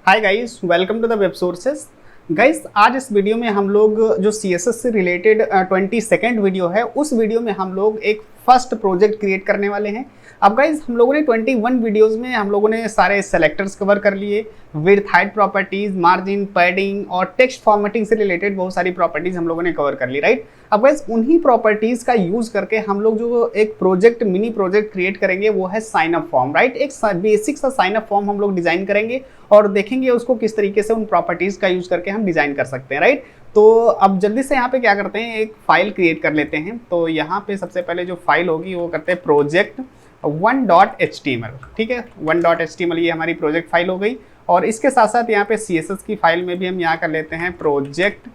Hi guys, welcome to the Web Sources. Guys, आज इस video में हम लोग जो CSS से रिलेटेड 22nd वीडियो है, उस वीडियो में हम लोग एक फर्स्ट प्रोजेक्ट क्रिएट करने वाले हैं। अब गाइस, हम लोगों ने 21 वीडियोस में हम लोगों ने सारे सेलेक्टर्स कवर कर लिए, width, height properties, margin, padding और टेक्स्ट फॉर्मेटिंग से रिलेटेड बहुत सारी प्रॉपर्टीज हम लोगों ने कवर कर ली, राइट। अब गाइस, उन्हीं प्रॉपर्टीज का यूज करके हम लोग जो एक प्रोजेक्ट, मिनी प्रोजेक्ट क्रिएट करेंगे वो है साइन अप फॉर्म, राइट। एक बेसिक सा साइन अप फॉर्म हम लोग डिजाइन करेंगे और देखेंगे उसको किस तरीके से उन प्रॉपर्टीज का यूज करके हम डिजाइन कर सकते हैं, राइट। तो अब जल्दी से यहाँ पे क्या करते हैं, एक फाइल क्रिएट कर लेते हैं। तो यहाँ पे सबसे पहले जो फाइल होगी वो करते हैं प्रोजेक्ट 1.html, ठीक है। 1.html ये हमारी प्रोजेक्ट फाइल हो गई। और इसके साथ साथ यहाँ पे CSS की फाइल में भी हम यहाँ कर लेते हैं प्रोजेक्ट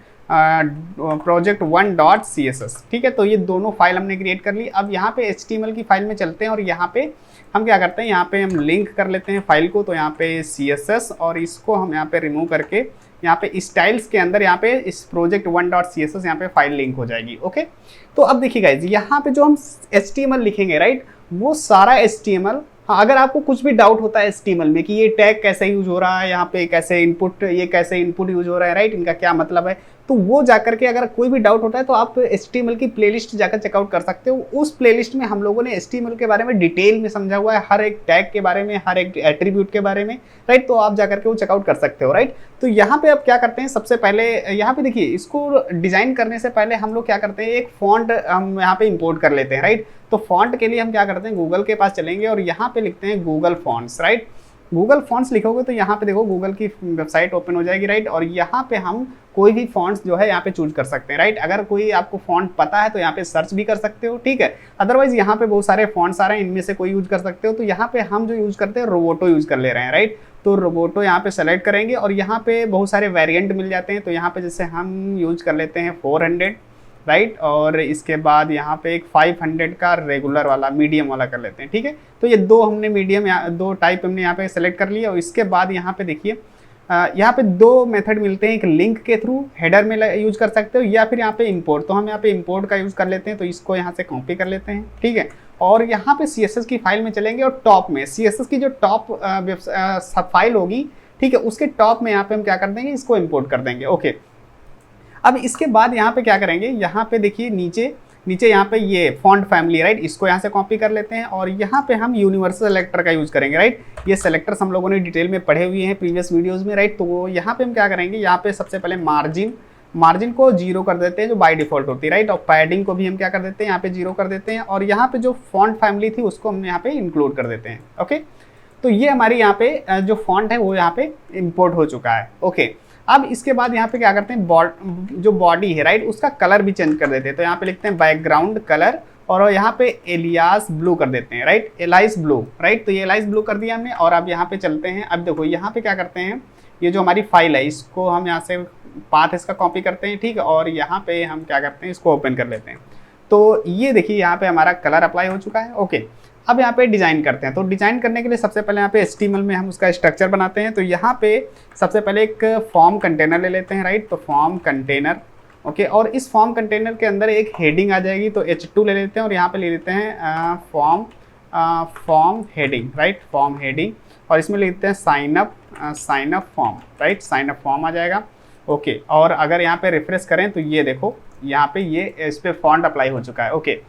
1.css, ठीक है। तो ये दोनों फाइल हमने क्रिएट कर ली। अब यहाँ पे HTML की फाइल में चलते हैं और यहाँ पे हम क्या करते हैं, यहाँ पे हम लिंक कर लेते हैं फाइल को। तो यहाँ पे CSS और इसको हम यहाँ पे रिमूव करके यहाँ पे स्टाइल्स के अंदर यहाँ पे इस प्रोजेक्ट 1.css यहाँ पे फाइल लिंक हो जाएगी, ओके। तो अब देखिए गाइज, यहाँ पे जो हम HTML लिखेंगे, राइट, वो सारा HTML, हाँ, अगर आपको कुछ भी डाउट होता है HTML में कि ये टैग कैसे यूज हो रहा है, यहाँ पे कैसे इनपुट, ये कैसे इनपुट यूज हो रहा है, राइट, इनका क्या मतलब है, तो वो जाकर के अगर कोई भी डाउट होता है तो आप HTML की प्लेलिस्ट जाकर चेकआउट कर सकते हो। उस प्लेलिस्ट में हम लोगों ने HTML के बारे में डिटेल में समझा हुआ है, हर एक टैग के बारे में, हर एक एट्रीब्यूट के बारे में, राइट। तो आप जाकर के वो चेकआउट कर सकते हो, राइट। तो यहाँ पे अब क्या करते हैं, सबसे पहले यहाँ पे देखिए, इसको डिजाइन करने से पहले हम लोग क्या करते हैं, एक फॉन्ट हम यहाँ पे इंपोर्ट कर लेते हैं, राइट। तो फॉन्ट के लिए हम क्या करते हैं, गूगल के पास चलेंगे और यहाँ पे लिखते हैं Google fonts, right. Google fonts लिखोगे तो यहाँ पे देखो गूगल की वेबसाइट ओपन हो जाएगी, राइट। और यहाँ पे हम कोई भी फॉन्ट्स जो है यहाँ पे चूज कर सकते हैं, राइट। अगर कोई आपको फॉन्ट पता है तो यहाँ पे सर्च भी कर सकते हो, ठीक है। अदरवाइज यहाँ पे बहुत सारे फॉन्ट्स आ रहे हैं, इनमें से कोई यूज कर सकते हो। तो यहाँ पे हम जो यूज करते हैं रोबोटो यूज कर ले रहे हैं, राइट। तो रोबोटो यहाँ पे सेलेक्ट करेंगे और यहाँ पे बहुत सारे वेरिएंट मिल जाते हैं। तो यहाँ पे जैसे हम यूज कर लेते हैं 400, राइट। और इसके बाद यहाँ पे एक 500 का रेगुलर वाला, मीडियम वाला कर लेते हैं, ठीक है। तो ये दो हमने मीडियम, दो टाइप हमने यहाँ पे सेलेक्ट कर लिया। और इसके बाद यहाँ पे देखिए, यहाँ पे दो मेथड मिलते हैं, एक लिंक के थ्रू हेडर में यूज कर सकते हो या फिर यहाँ पे इंपोर्ट। तो हम यहाँ पे इंपोर्ट का यूज कर लेते हैं। तो इसको यहाँ से कॉपी कर लेते हैं, ठीक है। और यहाँ पे CSS की फाइल में चलेंगे और टॉप में CSS की जो टॉप फाइल होगी, ठीक है, उसके टॉप में यहाँ पे हम क्या कर देंगे, इसको इम्पोर्ट कर देंगे, ओके। अब इसके बाद यहाँ पे क्या करेंगे, यहाँ पे देखिए नीचे यहाँ पे ये फॉन्ट फैमिली, राइट, इसको यहाँ से कॉपी कर लेते हैं और यहाँ पे हम यूनिवर्सल सेलेक्टर का यूज करेंगे, राइट। ये सेलेक्टर्स हम लोगों ने डिटेल में पढ़े हुए हैं प्रीवियस वीडियोस में, राइट। तो यहाँ पे हम क्या करेंगे, यहाँ पे सबसे पहले मार्जिन को 0 कर देते हैं, जो बाय डिफॉल्ट होती है, राइट। और पैडिंग को भी हम क्या कर देते हैं, यहाँ पे 0 कर देते हैं। और यहाँ पे जो फॉन्ट फैमिली थी उसको हम यहाँ पे इंक्लूड कर देते हैं, ओके। तो ये हमारी यहाँ पे जो फॉन्ट है वो यहाँ पे इम्पोर्ट हो चुका है, ओके। अब इसके बाद यहाँ पे क्या करते हैं, जो बॉडी है, राइट, उसका कलर भी चेंज कर देते हैं। तो यहाँ पे लिखते हैं बैकग्राउंड कलर और यहाँ पे एलियास ब्लू कर देते हैं, राइट, एलाइस ब्लू, राइट। तो ये एलाइस ब्लू कर दिया हमने। और अब यहाँ पे चलते हैं। अब देखो यहाँ पे क्या करते हैं, ये जो हमारी फाइल है इसको हम यहाँ से पाथ इसका कॉपी करते हैं, ठीक है। और यहाँ पे हम क्या करते हैं, इसको ओपन कर लेते हैं। तो ये देखिए यहाँ पे हमारा कलर अप्लाई हो चुका है, ओके। अब यहाँ पे डिजाइन करते हैं। तो डिजाइन करने के लिए सबसे पहले यहाँ पे HTML में हम उसका स्ट्रक्चर बनाते हैं। तो यहाँ पे सबसे पहले एक फॉर्म कंटेनर ले लेते हैं, राइट। तो फॉर्म कंटेनर, ओके। और इस फॉर्म कंटेनर के अंदर एक हेडिंग आ जाएगी। तो H2 ले लेते हैं और यहाँ पे ले लेते हैं form heading, right, form heading. और इसमें ले लेते हैं sign up form, right, sign up form आ जाएगा, ओके। और अगर यहाँ पे रिफ्रेश करें तो ये देखो यहाँ पे ये इस पे फॉन्ट अप्लाई हो चुका है, ओके।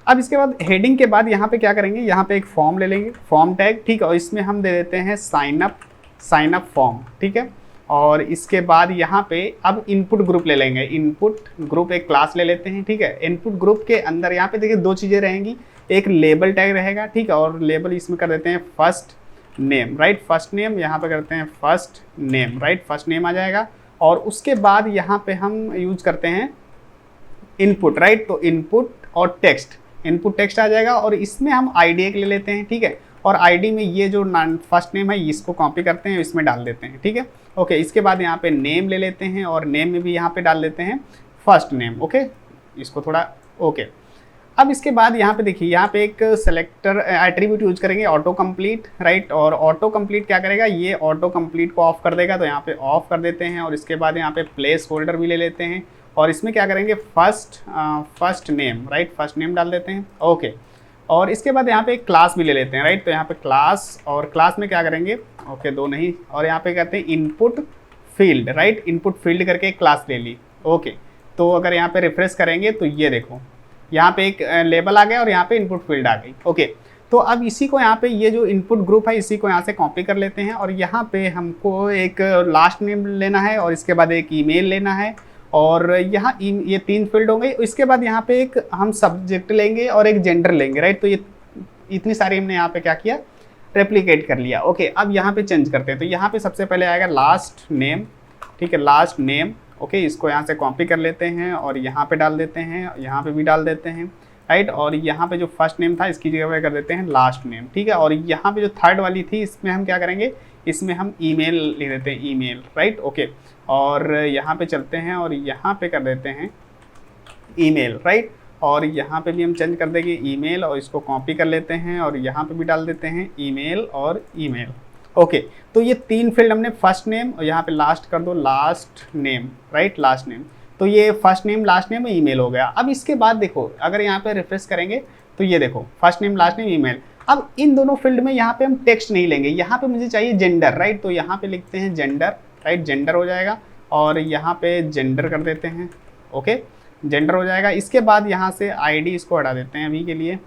अब इसके बाद हेडिंग के बाद यहाँ पे क्या करेंगे, यहाँ पे एक फॉर्म ले लेंगे, फॉर्म टैग, ठीक है। और इसमें हम दे देते हैं साइन अप फॉर्म, ठीक है। और इसके बाद यहाँ पे अब इनपुट ग्रुप ले लेंगे, इनपुट ग्रुप एक क्लास ले लेते हैं, ठीक है। इनपुट ग्रुप के अंदर यहाँ पे देखिए दो चीज़ें रहेंगी, एक लेबल टैग रहेगा, ठीक है। और लेबल इसमें कर देते हैं first name, right, first name, यहाँ पे करते हैं first name, right, first name आ जाएगा। और उसके बाद यहाँ पे हम यूज करते हैं इनपुट, राइट। तो इनपुट और इनपुट टेक्स्ट आ जाएगा। और इसमें हम ID एक ले लेते हैं, ठीक है। और ID में ये जो फर्स्ट नेम है इसको कॉपी करते हैं, इसमें डाल देते हैं, ठीक है, ओके। इसके बाद यहाँ पे नेम ले लेते हैं और नेम में भी यहाँ पे डाल देते हैं फर्स्ट नेम, ओके, इसको थोड़ा, ओके। अब इसके बाद यहाँ पे देखिए, यहाँ पे एक सेलेक्टर एट्रीब्यूट यूज करेंगे ऑटो कंप्लीट, राइट। और ऑटो कंप्लीट क्या करेगा, ये ऑटो कंप्लीट को ऑफ कर देगा। तो यहाँ पे ऑफ कर देते हैं। और इसके बाद यहाँ पे प्लेस होल्डर भी ले लेते हैं और इसमें क्या करेंगे, first name, right, first name डाल देते हैं, ओके। और इसके बाद यहाँ पे एक क्लास भी ले लेते हैं, राइट। तो यहाँ पे क्लास, और क्लास में क्या करेंगे, ओके, दो नहीं, और यहाँ पे कहते हैं input field, right, input field करके एक क्लास ले ली। ओके, तो अगर यहाँ पे रिफ्रेश करेंगे तो ये देखो यहाँ पे एक लेबल आ गया और यहाँ पे इनपुट फील्ड आ गई। ओके, तो अब इसी को यहाँ पे ये जो इनपुट ग्रुप है इसी को यहाँ से कॉपी कर लेते हैं और यहाँ पे हमको एक लास्ट नेम लेना है और इसके बाद एक ईमेल लेना है और यहाँ ये 3 फील्ड होंगे। इसके बाद यहाँ पे एक हम सब्जेक्ट लेंगे और एक जेंडर लेंगे, राइट। तो ये इतनी सारी हमने यहाँ पे क्या किया, रेप्लिकेट कर लिया। ओके, अब यहाँ पे चेंज करते हैं। तो यहाँ पे सबसे पहले आएगा लास्ट नेम, ठीक है, लास्ट नेम। ओके, इसको यहाँ से कॉपी कर लेते हैं और यहाँ पे डाल देते हैं, यहाँ पे भी डाल देते हैं, राइट। और यहाँ पे जो फर्स्ट नेम था इसकी जगह पे कर देते हैं लास्ट नेम, ठीक है। और यहाँ पे जो थर्ड वाली थी इसमें हम क्या करेंगे, इसमें हम ईमेल लिख देते हैं, ईमेल, राइट। ओके, और यहाँ पे चलते हैं और यहाँ पे कर देते हैं ईमेल, राइट। और यहाँ पे भी हम चेंज कर देंगे ईमेल और इसको कॉपी कर लेते हैं और यहाँ पे भी डाल देते हैं ईमेल और ईमेल। ओके, तो ये 3 फील्ड हमने, फर्स्ट नेम और यहाँ पे लास्ट कर दो last name, right, last name. तो ये first name, last name, email हो गया। अब इसके बाद देखो अगर यहाँ पे रिफ्रेश करेंगे तो ये देखो first name, last name, email. अब इन दोनों फील्ड में यहाँ पे हम टेक्स्ट नहीं लेंगे, यहाँ पे मुझे चाहिए जेंडर, राइट। तो यहाँ पे लिखते हैं जेंडर, राइट, जेंडर हो जाएगा और यहाँ पे जेंडर कर देते हैं। ओके, जेंडर हो जाएगा। इसके बाद यहाँ से आईडी इसको हटा देते हैं अभी के लिए,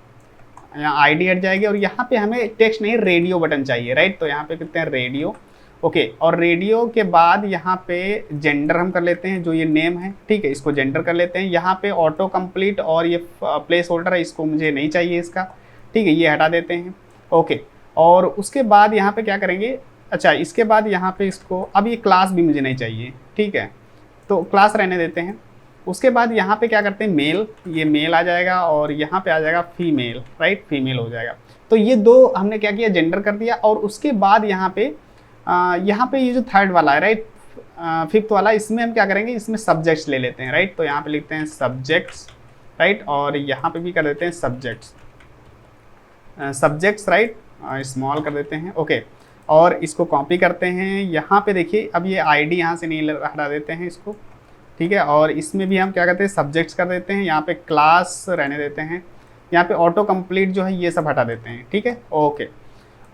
यहाँ आईडी हट जाएगी और यहाँ पे हमें टेक्स्ट नहीं रेडियो बटन चाहिए, राइट। तो यहाँ पे कहते हैं रेडियो। ओके, और रेडियो के बाद यहाँ पे जेंडर हम कर लेते हैं, जो ये नेम है, ठीक है, इसको जेंडर कर लेते हैं। यहाँ पे ऑटो कंप्लीट और ये प्लेस होल्डर है, इसको मुझे नहीं चाहिए इसका, ठीक है, ये हटा देते हैं। ओके, और उसके बाद यहाँ पे क्या करेंगे, अच्छा इसके बाद यहाँ पे इसको, अब ये क्लास भी मुझे नहीं चाहिए, ठीक है, तो क्लास रहने देते हैं। उसके बाद यहाँ पे क्या करते हैं, मेल, ये मेल आ जाएगा और यहाँ पे आ जाएगा फीमेल, राइट, फीमेल हो जाएगा। तो ये 2 हमने क्या किया, जेंडर कर दिया। और उसके बाद यहाँ पे ये जो थर्ड वाला है, राइट, 5th वाला, इसमें हम क्या करेंगे, इसमें सब्जेक्ट्स ले लेते हैं, राइट। तो यहाँ पे लिखते हैं सब्जेक्ट्स, राइट, और यहाँ पे भी कर देते हैं सब्जेक्ट्स, सब्जेक्ट्स, राइट, स्मॉल कर देते हैं। ओके, और इसको कॉपी करते हैं। यहाँ पे देखिए अब ये आईडी यहाँ से नहीं हटा देते हैं इसको, ठीक है। और इसमें भी हम क्या करते हैं, सब्जेक्ट्स कर देते हैं, यहाँ पे क्लास रहने देते हैं, यहाँ पे ऑटो कंप्लीट जो है ये सब हटा देते हैं, ठीक है। ओके,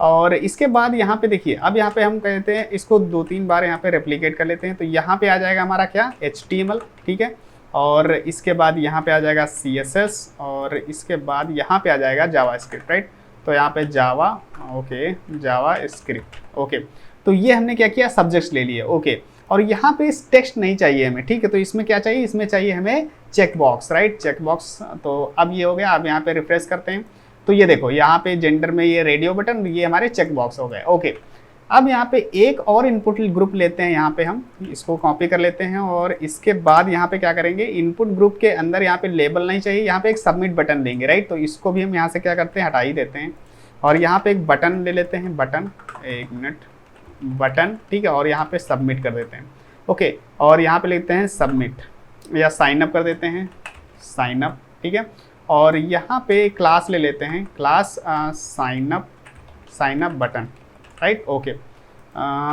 और इसके बाद यहाँ पे देखिए अब यहाँ पे हम कहते हैं इसको 2-3 बार यहाँ पे रेप्लिकेट कर लेते हैं। तो यहाँ पे आ जाएगा हमारा क्या, HTML, ठीक है। और इसके बाद यहाँ पे आ जाएगा CSS और इसके बाद यहाँ पे आ जाएगा जावास्क्रिप्ट, राइट। तो यहाँ पे जावा, ओके, जावास्क्रिप्ट। ओके, तो ये हमने क्या किया, सब्जेक्ट्स ले लिए। ओके, और यहाँ पे इस टेक्स्ट नहीं चाहिए हमें, ठीक है। तो इसमें क्या चाहिए, इसमें चाहिए हमें check box, right, check box. तो अब ये हो गया। अब यहाँ पे रिफ्रेश करते हैं तो ये देखो यहाँ पे जेंडर में ये रेडियो बटन, ये हमारे चेक बॉक्स हो गए। ओके, अब यहाँ पे एक और इनपुट ग्रुप लेते हैं, यहाँ पे हम इसको कॉपी कर लेते हैं और इसके बाद यहाँ पे क्या करेंगे, इनपुट ग्रुप के अंदर यहाँ पे लेबल नहीं चाहिए, यहाँ पे एक सबमिट बटन देंगे, राइट। तो इसको भी हम यहाँ से क्या करते हैं, हटा ही देते हैं और यहाँ पे एक बटन ले लेते हैं, बटन, एक मिनट, बटन, ठीक है, और यहाँ पे सबमिट कर देते हैं। ओके, और यहाँ पे लिखते हैं सबमिट या साइन अप कर देते हैं, साइन अप, ठीक है। और यहाँ पे क्लास ले लेते हैं, class sign up button, right. Okay,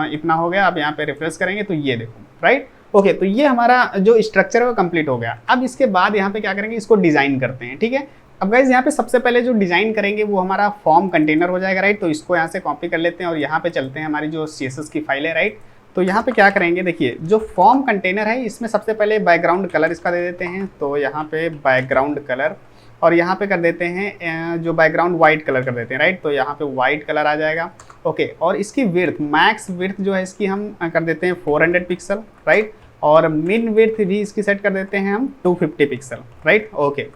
इतना हो गया। अब यहाँ पे रिफ्रेश करेंगे तो ये देखो, राइट। ओके, तो ये हमारा जो स्ट्रक्चर है वो कंप्लीट हो गया। अब इसके बाद यहाँ पे क्या करेंगे, इसको डिज़ाइन करते हैं, ठीक है। अब गाइज यहाँ पे सबसे पहले जो डिज़ाइन करेंगे वो हमारा फॉर्म कंटेनर हो जाएगा, राइट। तो इसको यहाँ से कॉपी कर लेते हैं और यहाँ पे चलते हैं, हमारी जो CSS की फाइल है, राइट। तो यहाँ पे क्या करेंगे, देखिए जो फॉर्म कंटेनर है इसमें सबसे पहले बैकग्राउंड कलर इसका दे देते हैं। तो यहाँ पे बैकग्राउंड कलर और यहाँ पे कर देते हैं जो बैकग्राउंड वाइट कलर कर देते हैं, राइट। तो यहाँ पे वाइट कलर आ जाएगा। ओके, और इसकी विड्थ, मैक्स विड्थ जो है इसकी हम कर देते हैं 400 पिक्सल, राइट। और मिन विड्थ भी इसकी सेट कर देते हैं हम 250 पिक्सल, राइट। ओके,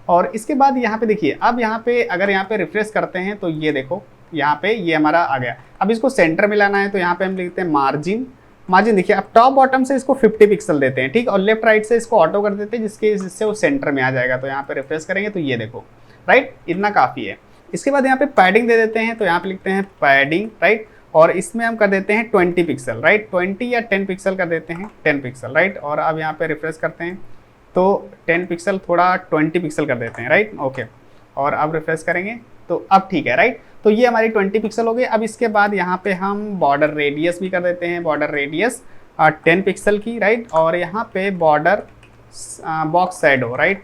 और इसके बाद यहाँ पे देखिए, अब यहाँ पे अगर यहाँ पे रिफ्रेश करते हैं तो ये देखो यहाँ पे ये हमारा आ गया। अब इसको सेंटर में लाना है तो यहाँ पे हम लिखते हैं मार्जिन, देखिए अब टॉप बॉटम से इसको 50 पिक्सल देते हैं, ठीक, और लेफ्ट राइट से इसको ऑटो कर देते हैं जिससे वो सेंटर में आ जाएगा। तो यहाँ पे रिफ्रेश करेंगे तो ये देखो, राइट, इतना काफ़ी है। इसके बाद यहाँ पे पैडिंग दे देते हैं, तो यहाँ पे लिखते हैं पैडिंग, राइट, और इसमें हम कर देते हैं 20 पिक्सल, राइट, 20 या 10 पिक्सल कर देते हैं, 10 पिक्सल, राइट। और अब यहाँ पे रिफ्रेश करते हैं तो 10 पिक्सल थोड़ा 20 पिक्सल कर देते हैं, राइट। ओके, और अब रिफ्रेश करेंगे तो अब ठीक है, राइट। तो ये हमारी 20 पिक्सल हो गई। अब इसके बाद यहाँ पे हम बॉर्डर रेडियस भी कर देते हैं, बॉर्डर रेडियस 10 पिक्सल की, राइट। और यहाँ पे border box shadow, right,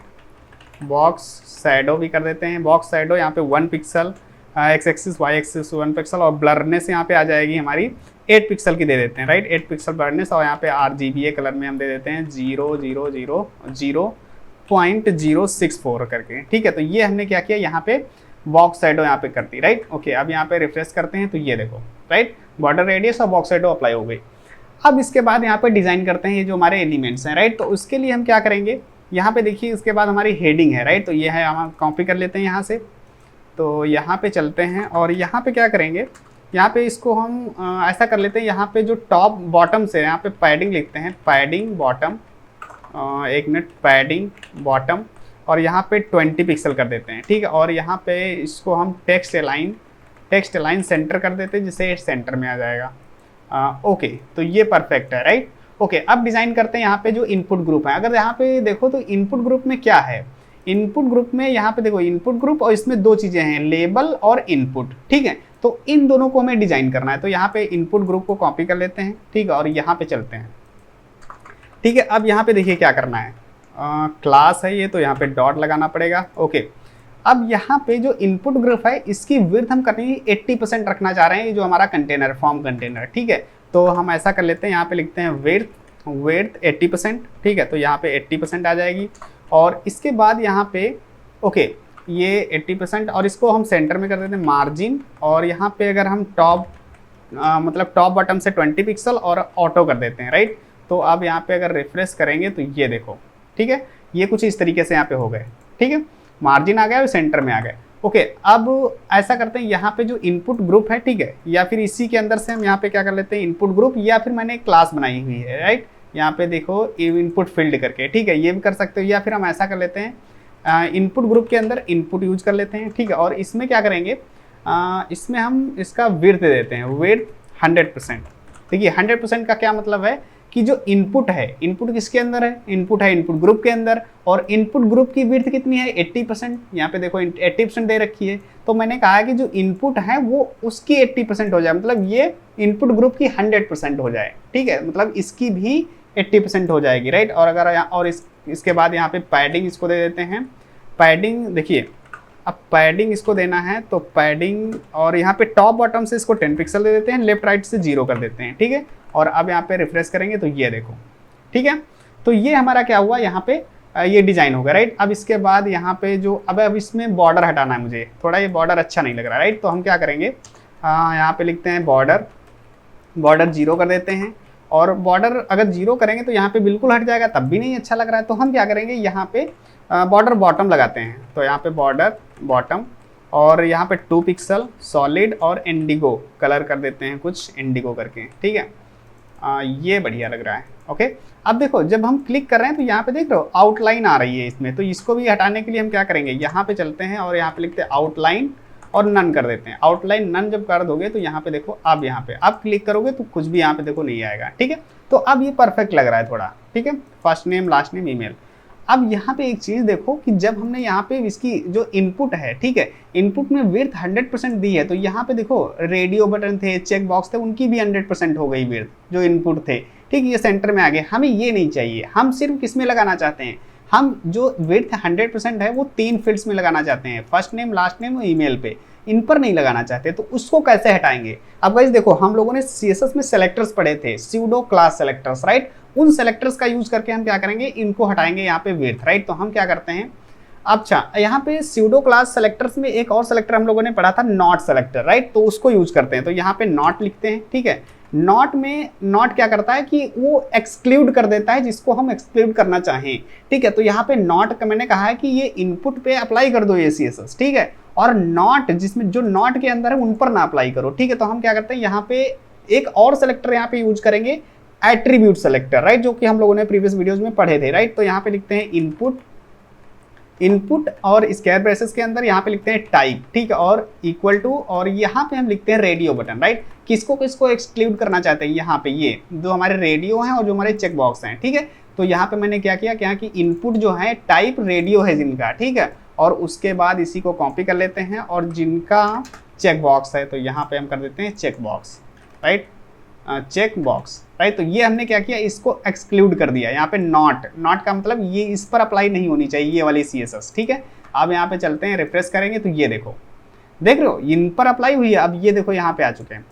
box shadow भी कर देते हैं, बॉक्स शैडो यहाँ पे 1 pixel, X axis Y axis 1 pixel, और ब्लरनेस यहाँ पे आ जाएगी हमारी 8 पिक्सल की दे देते हैं, राइट, 8 पिक्सल ब्लरनेस, और यहाँ पे RGBA कलर में हम दे देते हैं 0.064 करके, ठीक है। तो ये हमने क्या किया, यहाँ पे बॉक्स शैडो यहाँ पे कर दी, राइट, ओके। अब यहाँ पे रिफ्रेश करते हैं तो ये देखो, राइट, बॉर्डर रेडियस और बॉक्स शैडो अप्लाई हो गई। अब इसके बाद यहाँ पे डिजाइन करते हैं ये जो हमारे एलिमेंट्स हैं, राइट। तो उसके लिए हम क्या करेंगे, यहाँ पे देखिए इसके बाद हमारी हेडिंग है, राइट। तो ये है, हम कॉपी कर लेते हैं यहाँ से, तो यहाँ पे चलते हैं और यहाँ पे क्या करेंगे, यहाँ पे इसको हम ऐसा कर लेते हैं, यहाँ पे जो टॉप बॉटम से यहाँ पे पैडिंग लिखते हैं, पैडिंग बॉटम, एक मिनट, पैडिंग बॉटम, और यहाँ पे 20 पिक्सल कर देते हैं, ठीक है। और यहाँ पे इसको हम टेक्स्ट अलाइन सेंटर कर देते हैं, जिससे सेंटर में आ जाएगा। ओके, तो ये परफेक्ट है, राइट, ओके। अब डिज़ाइन करते हैं यहाँ पे जो इनपुट ग्रुप है। अगर यहाँ पे देखो तो इनपुट ग्रुप में क्या है, इनपुट ग्रुप में यहाँ पे देखो इनपुट ग्रुप, और इसमें दो चीज़ें हैं, लेबल और इनपुट, ठीक है। तो इन दोनों को हमें डिज़ाइन करना है। तो यहाँ पे इनपुट ग्रुप को कॉपी कर लेते हैं, ठीक है, और यहाँ पे चलते हैं, ठीक है। अब यहाँ पे देखिए क्या करना है, क्लास है ये, तो यहाँ पे डॉट लगाना पड़ेगा, ओके। अब यहाँ पे जो इनपुट ग्रुप है इसकी विड्थ हम करनी 80% रखना चाह रहे हैं, ये जो हमारा कंटेनर, फॉर्म कंटेनर, ठीक है। तो हम ऐसा कर लेते हैं, यहाँ पे लिखते हैं विड्थ 80%, ठीक है। तो यहाँ पे 80% आ जाएगी, और इसके बाद यहाँ पे ओके, ये 80%, और इसको हम सेंटर में कर देते हैं मार्जिन, और यहाँ पे अगर हम टॉप मतलब टॉप बॉटम से 20 पिक्सल और ऑटो कर देते हैं, राइट। तो अब यहाँ पे अगर रिफ्रेश करेंगे तो ये देखो, ठीक है, ये कुछ इस तरीके से यहाँ पे हो गए, ठीक है, मार्जिन आ गया और सेंटर में आ गए, ओके। अब ऐसा करते हैं, यहाँ पे जो इनपुट ग्रुप है, ठीक है, या फिर इसी के अंदर से हम यहाँ पे क्या कर लेते हैं, इनपुट ग्रुप, या फिर मैंने एक क्लास बनाई हुई है, राइट, यहाँ पे देखो इनपुट फील्ड करके, ठीक है, ये भी कर सकते हो। या फिर हम ऐसा कर लेते हैं, इनपुट ग्रुप के अंदर इनपुट यूज कर लेते हैं, ठीक है। और इसमें क्या करेंगे, इसमें हम इसका विड्थ दे देते हैं, विड्थ 100%। देखिए 100% का क्या मतलब है कि जो इनपुट है, इनपुट किसके अंदर है, इनपुट है इनपुट ग्रुप के अंदर, और इनपुट ग्रुप की विड्थ कितनी है, 80%। यहाँ पे देखो 80% दे रखी है। तो मैंने कहा कि जो इनपुट है वो उसकी 80% हो जाए, मतलब ये इनपुट ग्रुप की 100% हो जाए, ठीक है, मतलब इसकी भी 80% हो जाएगी, राइट। और अगर और इसके बाद यहाँ पे पैडिंग इसको दे देते हैं, पैडिंग देखिए, अब पैडिंग इसको देना है तो पैडिंग, और यहाँ पे टॉप बॉटम से इसको 10 पिक्सल दे देते हैं, लेफ्ट राइट से 0 कर देते हैं, ठीक है। और अब यहाँ पे रिफ्रेश करेंगे तो ये देखो, ठीक है। तो ये हमारा क्या हुआ, यहाँ पे ये डिजाइन होगा, राइट। अब इसके बाद यहाँ पे जो अब इसमें बॉर्डर हटाना है मुझे, थोड़ा ये बॉर्डर अच्छा नहीं लग रहा, राइट। तो हम क्या करेंगे, यहाँ पे लिखते हैं बॉर्डर 0 कर देते हैं, और बॉर्डर अगर 0 करेंगे तो यहाँ पे बिल्कुल हट जाएगा, तब भी नहीं अच्छा लग रहा है। तो हम क्या करेंगे, यहाँ पे बॉर्डर बॉटम लगाते हैं। तो यहाँ पे बॉर्डर बॉटम, और यहाँ पे 2 पिक्सल सॉलिड और इंडिगो कलर कर देते हैं, कुछ इंडिगो करके, ठीक है। ये बढ़िया लग रहा है, ओके। अब देखो जब हम क्लिक कर रहे हैं तो यहाँ पे देख रहे हो आउटलाइन आ रही है इसमें, तो इसको भी हटाने के लिए हम क्या करेंगे, यहाँ पे चलते हैं और यहाँ पे लिखते हैं आउटलाइन और नन कर देते हैं। आउटलाइन नन जब कर दोगे तो यहाँ पे देखो, अब यहाँ पे अब क्लिक करोगे तो कुछ भी यहाँ पे देखो नहीं आएगा, ठीक है। तो अब ये परफेक्ट लग रहा है थोड़ा, ठीक है, first name last name email. अब यहाँ पे एक चीज़ देखो कि जब हमने यहाँ पे इसकी जो इनपुट है, ठीक है, इनपुट में विड्थ 100% दी है, तो यहाँ पे देखो रेडियो बटन थे, चेक बॉक्स थे, उनकी भी 100% हो गई विड्थ, जो इनपुट थे, ठीक है, ये सेंटर में आ गए। हमें ये नहीं चाहिए, हम सिर्फ किस में लगाना चाहते हैं, हम जो विड्थ 100% है वो 3 फील्ड्स में लगाना चाहते हैं, फर्स्ट नेम लास्ट नेम और ईमेल पे, इन पर नहीं लगाना चाहते। तो उसको कैसे हटाएंगे, अब गाइस देखो हम लोगों ने CSS में सेलेक्टर्स पढ़े थे, स्यूडो क्लास सेलेक्टर्स, राइट। उन सेलेक्टर्स का यूज करके हम क्या करेंगे, इनको हटाएंगे यहाँ पे विड्थ, राइट। तो हम क्या करते हैं, अच्छा यहाँ पे स्यूडो क्लास सेलेक्टर्स में एक और सेलेक्टर हम लोगों ने पढ़ा था, नॉट सेलेक्टर, राइट। तो उसको यूज करते हैं। तो यहाँ पे नॉट लिखते हैं, ठीक है। नॉट में नॉट क्या करता है कि वो एक्सक्लूड कर देता है जिसको हम एक्सक्लूड करना चाहें, ठीक है। तो यहाँ पे नॉट का मैंने कहा है कि ये इनपुट पे अप्लाई कर दो ये CSS, ठीक है, और नॉट जिसमें जो नॉट के अंदर है उन पर ना अप्लाई करो, ठीक है। तो हम क्या करते हैं, यहाँ पे एक और सेलेक्टर यहाँ पे यूज करेंगे, एट्रीब्यूट सेलेक्टर, राइट, जो कि हम लोगों ने प्रीवियस वीडियोस में पढ़े थे, राइट। तो यहाँ पे लिखते हैं इनपुट और स्क्वायर ब्रेसेस के अंदर यहाँ पे लिखते हैं टाइप, ठीक है, और इक्वल टू, और यहाँ पे हम लिखते हैं रेडियो बटन, राइट। किसको किसको एक्सक्लूड करना चाहते हैं, यहाँ पे ये जो हमारे रेडियो हैं और जो हमारे चेक बॉक्स हैं, ठीक है। तो यहाँ पे मैंने क्या किया, क्या कि इनपुट जो है टाइप रेडियो है जिनका, ठीक है, और उसके बाद इसी को कॉपी कर लेते हैं, और जिनका चेक बॉक्स है तो यहाँ पे हम कर देते हैं check box, right, check box, right. तो ये हमने क्या किया, इसको एक्सक्लूड कर दिया। यहाँ पे नॉट का मतलब ये इस पर अप्लाई नहीं होनी चाहिए, ये वाली CSS, ठीक है। अब यहाँ पे चलते हैं, रिफ्रेश करेंगे तो ये देखो, देख रहे हो, इन पर अप्लाई हुई है। अब ये देखो यहाँ पे आ चुके हैं।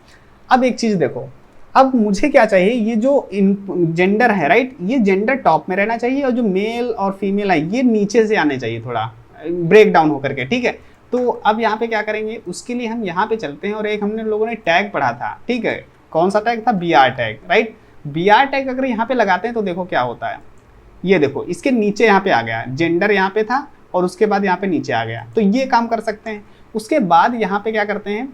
अब एक चीज देखो, अब मुझे क्या चाहिए, ये जो जेंडर है राइट, ये जेंडर टॉप में रहना चाहिए और जो मेल और फीमेल है ये नीचे से आने चाहिए, थोड़ा ब्रेक डाउन होकर के, ठीक है। तो अब यहाँ पे क्या करेंगे, उसके लिए हम यहाँ पे चलते हैं और एक हमने लोगों ने टैग पढ़ा था, ठीक है। कौन सा टैग था, BR tag, right. BR tag अगर यहाँ पे लगाते हैं तो देखो क्या होता है, ये देखो इसके नीचे यहाँ पे आ गया, जेंडर यहाँ पे था और उसके बाद यहाँ पे नीचे आ गया, तो ये काम कर सकते हैं। उसके बाद यहाँ पे क्या करते हैं,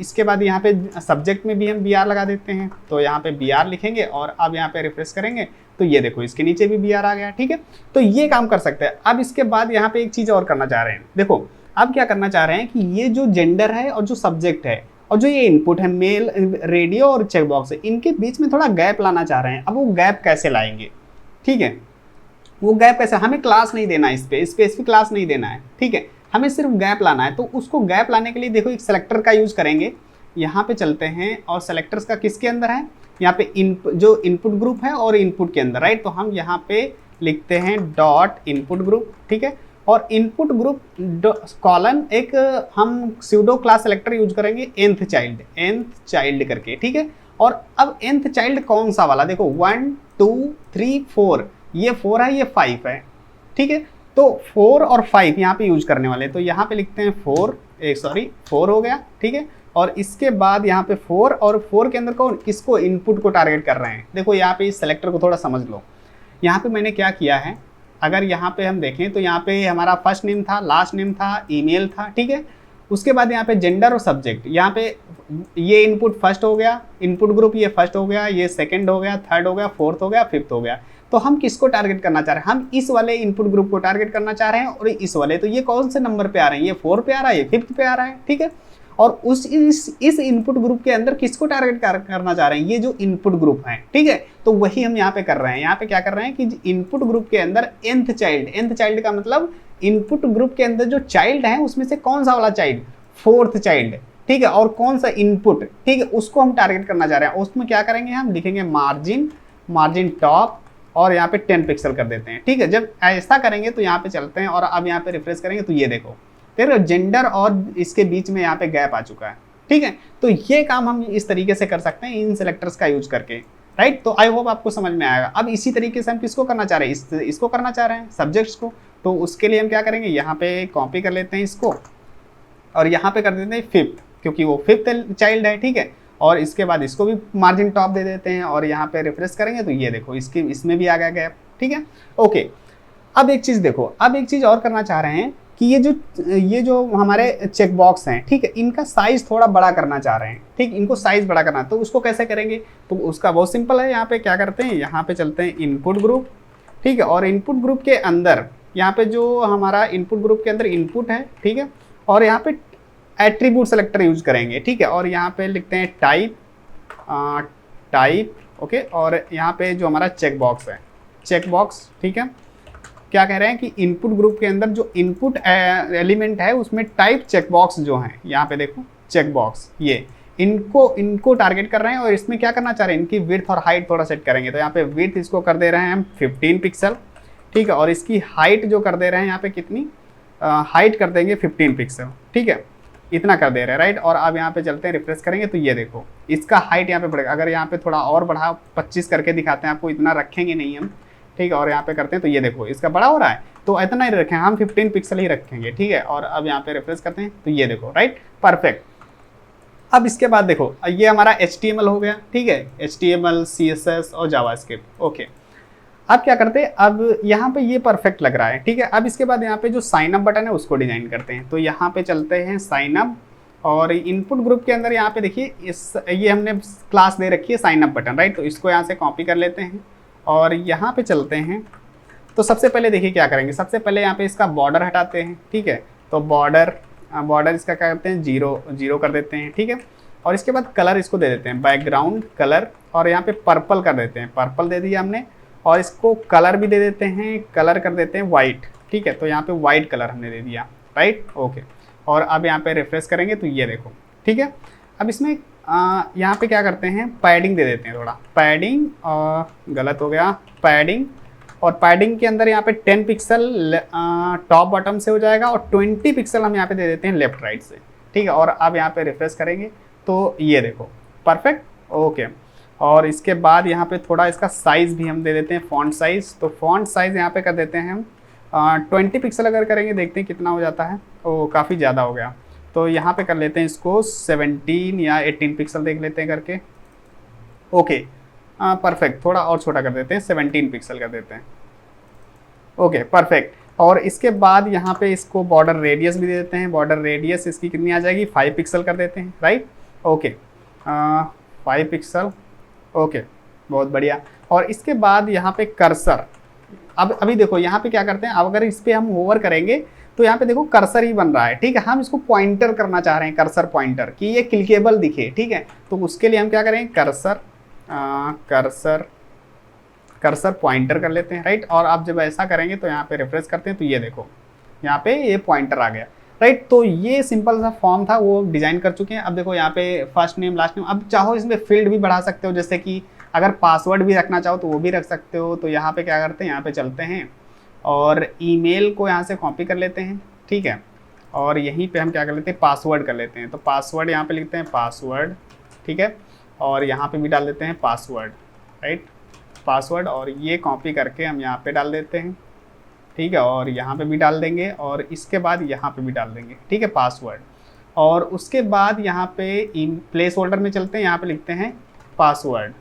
इसके बाद यहाँ पे सब्जेक्ट में भी हम BR लगा देते हैं, तो यहाँ पे BR लिखेंगे और अब यहाँ पे रिफ्रेश करेंगे तो ये देखो इसके नीचे भी BR आ गया, ठीक है। तो ये काम कर सकते हैं। अब इसके बाद यहाँ पे एक चीज़ और करना चाह रहे हैं, देखो अब क्या करना चाह रहे हैं कि ये जो जेंडर है और जो सब्जेक्ट है और जो ये इनपुट है मेल, रेडियो और चेकबॉक्स है, इनके बीच में थोड़ा गैप लाना चाह रहे हैं। अब वो गैप कैसे लाएंगे, ठीक है, वो गैप कैसे, हमें क्लास नहीं देना है, इस पे स्पेसिफिक क्लास नहीं देना है, ठीक है, हमें सिर्फ गैप लाना है। तो उसको गैप लाने के लिए देखो एक सेलेक्टर का यूज करेंगे। यहाँ पे चलते हैं और सेलेक्टर्स का किसके अंदर है, यहाँ पे जो इनपुट ग्रुप है और इनपुट के अंदर, राइट। तो हम यहाँ पे लिखते हैं डॉट इनपुट ग्रुप, ठीक है। और इनपुट ग्रुप कॉलन एक हम स्यूडो क्लास सेलेक्टर यूज करेंगे nth चाइल्ड करके, ठीक है। और अब nth चाइल्ड कौन सा वाला, देखो 1 2 3 4, ये 4 है, ये 5 है, ठीक है। तो 4 और 5 यहाँ पे यूज करने वाले, तो यहाँ पे लिखते हैं 4 हो गया, ठीक है। और इसके बाद यहाँ पे 4 और 4 के अंदर कौन, इसको इनपुट को टारगेट कर रहे हैं। देखो यहाँ पे इस सेलेक्टर को थोड़ा समझ लो, यहाँ पे मैंने क्या किया है, अगर यहाँ पे हम देखें तो यहाँ पे हमारा फर्स्ट नेम था, लास्ट नेम था, ईमेल था, ठीक है। उसके बाद यहाँ पे जेंडर और सब्जेक्ट, यहाँ पे ये इनपुट फर्स्ट हो गया, इनपुट ग्रुप ये फर्स्ट हो गया, ये सेकंड हो गया, थर्ड हो गया, फोर्थ हो गया, फिफ्थ हो गया। तो हम किसको टारगेट करना चाह रहे हैं, हम इस वाले इनपुट ग्रुप को टारगेट करना चाह रहे हैं और इस वाले, तो ये कौन से नंबर पे आ रहे हैं, ये 4 पे आ रहा है, ये 5th पे आ रहा है, ठीक है। और उस इस इनपुट ग्रुप के अंदर किसको टारगेट करना चाह रहे हैं, ये जो इनपुट ग्रुप है, ठीक है। तो वही हम यहाँ पे कर रहे हैं। यहाँ पे क्या कर रहे हैं कि इनपुट ग्रुप के अंदर nth चाइल्ड का मतलब इनपुट ग्रुप के अंदर जो चाइल्ड है उसमें से कौन सा वाला चाइल्ड, 4th चाइल्ड, ठीक है। और कौन सा इनपुट, ठीक है, उसको हम टारगेट करना चाह रहे हैं। उसमें क्या करेंगे, हम लिखेंगे मार्जिन टॉप और यहाँ पे 10 पिक्सल कर देते हैं, ठीक है। जब ऐसा करेंगे तो यहाँ पे चलते हैं और अब यहाँ पे रिफ्रेश करेंगे तो ये देखो फिर जेंडर और इसके बीच में यहाँ पे गैप आ चुका है, ठीक है। तो ये काम हम इस तरीके से कर सकते हैं इन सेलेक्टर्स का यूज करके, राइट। तो आई होप आपको समझ में आएगा। अब इसी तरीके से हम किसको करना चाह रहे हैं, इसको करना चाह रहे हैं सब्जेक्ट्स को। तो उसके लिए हम क्या करेंगे, यहाँ पे कॉपी कर लेते हैं इसको और यहाँ पे कर देते हैं 5th, क्योंकि वो 5th चाइल्ड है, ठीक है। और इसके बाद इसको भी मार्जिन टॉप दे देते हैं और यहाँ पे रिफ्रेश करेंगे तो ये देखो इसमें भी आ गया गैप, ठीक है। ओके, अब एक चीज़ देखो, अब एक चीज़ और करना चाह रहे हैं कि ये जो हमारे चेक बॉक्स हैं, ठीक है, इनका साइज थोड़ा बड़ा करना चाह रहे हैं, ठीक, इनको साइज बड़ा करना। तो उसको कैसे करेंगे, तो उसका बहुत सिंपल है। यहाँ पे क्या करते हैं, यहाँ पे चलते हैं इनपुट ग्रुप, ठीक है। और इनपुट ग्रुप के अंदर यहाँ पे जो हमारा इनपुट ग्रुप के अंदर इनपुट है, ठीक है, और यहाँ पे एट्रीब्यूट सेलेक्टर यूज करेंगे, ठीक है। और यहाँ पे लिखते हैं टाइप, ओके। और यहाँ पे जो हमारा चेक बॉक्स है, चेक बॉक्स, ठीक है, क्या कह रहे हैं कि इनपुट ग्रुप के अंदर जो इनपुट एलिमेंट है उसमें टाइप चेक बॉक्स जो है, यहाँ पे देखो चेक बॉक्स, ये इनको टारगेट कर रहे हैं। और इसमें क्या करना चाह रहे हैं, इनकी विड्थ और हाइट थोड़ा सेट करेंगे। तो यहाँ पे विड्थ इसको कर दे रहे हैं हम 15 पिक्सल, ठीक है। और इसकी हाइट जो कर दे रहे हैं यहाँ पे कितनी, हाइट कर देंगे 15 पिक्सल, ठीक है, इतना कर दे रहे हैं, राइट। और अब यहाँ पे चलते हैं, रिफ्रेश करेंगे तो ये देखो इसका हाइट यहाँ पे बढ़ेगा। अगर यहाँ पे थोड़ा और बढ़ा 25 करके दिखाते हैं आपको, इतना रखेंगे नहीं हम, ठीक है। और यहाँ पे करते हैं तो ये देखो इसका बड़ा हो रहा है, तो इतना ही रखें हम, 15 पिक्सल ही रखेंगे, ठीक है। और अब यहाँ पे रिफ्रेश करते हैं तो ये देखो, राइट, परफेक्ट। अब इसके बाद देखो ये हमारा HTML हो गया, ठीक है, HTML, CSS और जावास्क्रिप्ट, ओके। अब क्या करते हैं, अब यहाँ पे ये परफेक्ट लग रहा है, ठीक है। अब इसके बाद यहाँ पे जो साइन अप बटन है उसको डिजाइन करते हैं। तो यहाँ पे चलते हैं साइन अप और इनपुट ग्रुप के अंदर यहाँ पे देखिए ये हमने क्लास दे रखी है साइन अप बटन, राइट। तो इसको यहाँ से कॉपी कर लेते हैं और यहाँ पे चलते हैं। तो सबसे पहले देखिए क्या करेंगे, सबसे पहले यहाँ पे इसका बॉर्डर हटाते हैं, ठीक है। तो बॉर्डर इसका क्या करते हैं, 0 कर देते हैं, ठीक है। और इसके बाद कलर इसको दे देते हैं बैकग्राउंड कलर, और यहाँ पे पर्पल कर देते हैं, पर्पल दे दिया हमने। और इसको कलर भी दे देते हैं, कलर कर देते हैं वाइट, ठीक है। तो यहाँ पे वाइट कलर हमने दे दिया, राइट, ओके। और अब यहाँ पे रिफ्रेश करेंगे तो ये देखो, ठीक है। अब इसमें यहाँ पे क्या करते हैं, पैडिंग दे देते हैं, थोड़ा पैडिंग, गलत हो गया, पैडिंग। और पैडिंग के अंदर यहाँ पे 10 पिक्सल टॉप बॉटम से हो जाएगा और 20 पिक्सल हम यहाँ पे दे देते हैं लेफ्ट राइट से, ठीक है। और अब यहाँ पे रिफ्रेश करेंगे तो ये देखो परफेक्ट, ओके। और इसके बाद यहाँ पे थोड़ा इसका साइज़ भी हम दे देते हैं, फॉन्ट साइज़। तो फॉन्ट साइज़ यहाँ पे कर देते हैं हम 20 पिक्सल अगर करेंगे, देखते हैं कितना हो जाता है। ओ काफ़ी ज़्यादा हो गया, तो यहाँ पे कर लेते हैं इसको 17 या 18 पिक्सल देख लेते हैं करके, ओके। परफेक्ट, थोड़ा और छोटा कर देते हैं, 17 पिक्सल कर देते हैं, ओके परफेक्ट। और इसके बाद यहाँ पे इसको बॉर्डर रेडियस भी दे देते हैं। बॉर्डर रेडियस इसकी कितनी आ जाएगी, 5 पिक्सल कर देते हैं, राइट, ओके। 5 पिक्सल, ओके, बहुत बढ़िया। और इसके बाद यहाँ पे कर्सर, अब अभी देखो यहाँ पे क्या करते हैं, अब अगर इस पर हम होवर करेंगे तो यहाँ पे देखो कर्सर ही बन रहा है, ठीक है। हम इसको पॉइंटर करना चाह रहे हैं, कर्सर पॉइंटर, कि ये क्लिकेबल दिखे, ठीक है। तो उसके लिए हम क्या करेंगे, कर्सर पॉइंटर कर लेते हैं, राइट। और आप जब ऐसा करेंगे तो यहाँ पे रिफ्रेश करते हैं तो ये देखो यहाँ पे ये पॉइंटर आ गया, राइट। तो ये सिंपल सा फॉर्म था, वो डिजाइन कर चुके हैं। अब देखो यहाँ पे फर्स्ट नेम लास्ट नेम, अब चाहो इसमें फील्ड भी बढ़ा सकते हो, जैसे कि अगर पासवर्ड भी रखना चाहो तो वो भी रख सकते हो। तो यहाँ पे क्या करते हैं, यहाँ पे चलते हैं और ईमेल को यहाँ से कॉपी कर लेते हैं, ठीक है। और यहीं पे हम क्या कर लेते हैं, पासवर्ड कर लेते हैं। तो पासवर्ड यहाँ पे लिखते हैं पासवर्ड, ठीक है। और यहाँ पे भी डाल देते हैं पासवर्ड, राइट, पासवर्ड। और ये कॉपी करके हम यहाँ पे डाल देते हैं, ठीक है। और यहाँ पे भी डाल देंगे और इसके बाद यहाँ पे भी डाल देंगे, ठीक है, पासवर्ड। और उसके बाद यहाँ पे इन प्लेस होल्डर में चलते हैं, यहाँ पे लिखते हैं पासवर्ड,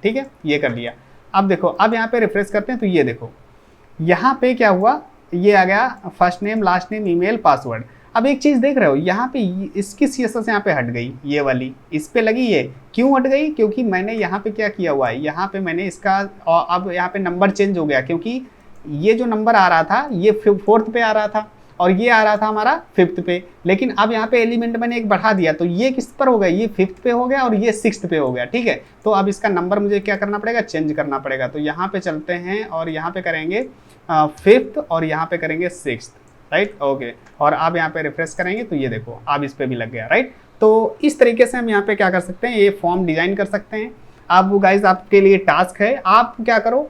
ठीक है, ये कर लिया। अब देखो, अब यहाँ पे रिफ्रेश करते हैं तो ये देखो यहाँ पे क्या हुआ, ये आ गया first name last name email password. अब एक चीज़ देख रहे हो, यहाँ पे इसकी CSS यहाँ पे हट गई, ये वाली इस पे लगी, ये क्यों हट गई, क्योंकि मैंने यहाँ पे क्या किया हुआ है, यहाँ पे मैंने इसका अब यहाँ पे नंबर चेंज हो गया, क्योंकि ये जो नंबर आ रहा था ये 4th पे आ रहा था और ये आ रहा था हमारा 5th पे। लेकिन अब यहाँ पे एलिमेंट मैंने एक बढ़ा दिया, तो ये किस पर हो गया, ये 5th पे हो गया और ये 6th पे हो गया, ठीक है। तो अब इसका नंबर मुझे क्या करना पड़ेगा, चेंज करना पड़ेगा। तो यहाँ पे चलते हैं और यहाँ पे करेंगे 5th और यहाँ पे करेंगे 6th, राइट, ओके। और अब यहाँ पे रिफ्रेश करेंगे तो ये देखो अब इस पे भी लग गया, राइट। तो इस तरीके से हम यहाँ पे क्या कर सकते हैं, ये फॉर्म डिजाइन कर सकते हैं। अब गाइज आपके लिए टास्क है, आप क्या करो,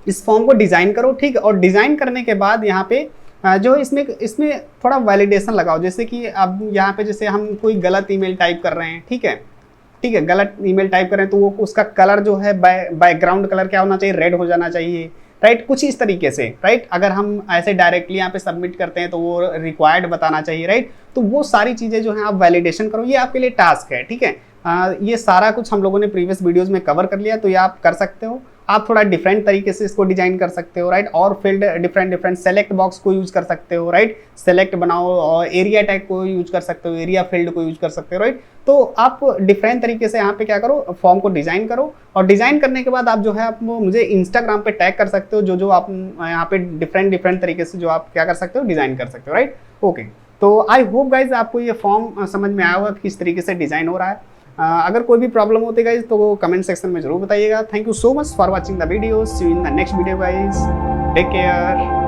इस फॉर्म को डिजाइन करो, ठीक है। और डिजाइन करने के बाद यहाँ पे जो इसमें थोड़ा वैलिडेशन लगाओ, जैसे कि अब यहाँ पे जैसे हम कोई गलत ईमेल टाइप कर रहे हैं, ठीक है, गलत ईमेल टाइप कर रहे हैं तो वो उसका कलर जो है बैकग्राउंड कलर क्या होना चाहिए, रेड हो जाना चाहिए, राइट, कुछ इस तरीके से, राइट। अगर हम ऐसे डायरेक्टली यहाँ पे सबमिट करते हैं तो वो रिक्वायर्ड बताना चाहिए, राइट। तो वो सारी चीज़ें जो हैं आप वैलिडेशन करो, ये आपके लिए टास्क है, ठीक है। ये सारा कुछ हम लोगों ने प्रीवियस वीडियोज़ में कवर कर लिया, तो ये आप कर सकते हो। आप थोड़ा डिफरेंट तरीके से इसको डिजाइन कर सकते हो, राइट। और फील्ड डिफरेंट सेलेक्ट बॉक्स को यूज कर सकते हो, राइट, सेलेक्ट बनाओ। और एरिया टैग को यूज कर सकते हो, एरिया फील्ड को यूज कर सकते हो, राइट। तो आप डिफरेंट तरीके से यहाँ पे क्या करो, फॉर्म को डिजाइन करो। और डिजाइन करने के बाद आप जो है आप मुझे इंस्टाग्राम पे टैग कर सकते हो, जो आप यहाँ पे डिफरेंट तरीके से जो आप क्या कर सकते हो, डिजाइन कर सकते हो, राइट, ओके। तो आई होप गाइज आपको ये फॉर्म समझ में आया होगा किस तरीके से डिजाइन हो रहा है। अगर कोई भी प्रॉब्लम होती है गाइज तो वो कमेंट सेक्शन में जरूर बताइएगा। Thank you so much for watching the video, see you in the next video guys, take care.